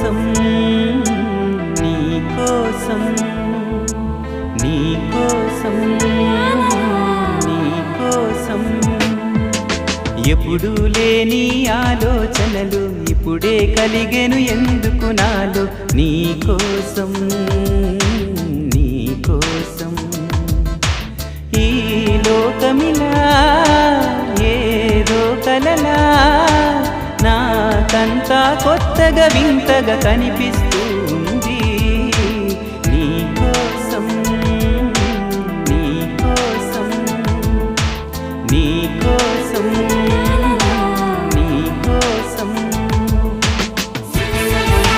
కోసం నీ కోసం నీ కోసం నీ కోసం ఎప్పుడూ లేని ఆలోచనలు ఇప్పుడే కలిగెను ఎందుకు నాలో నీ కోసం నీ కోసం ఈ లోకమిలా ఏదో కలలా నాకంతా కొత్తగా వింతగా కనిపిస్తూ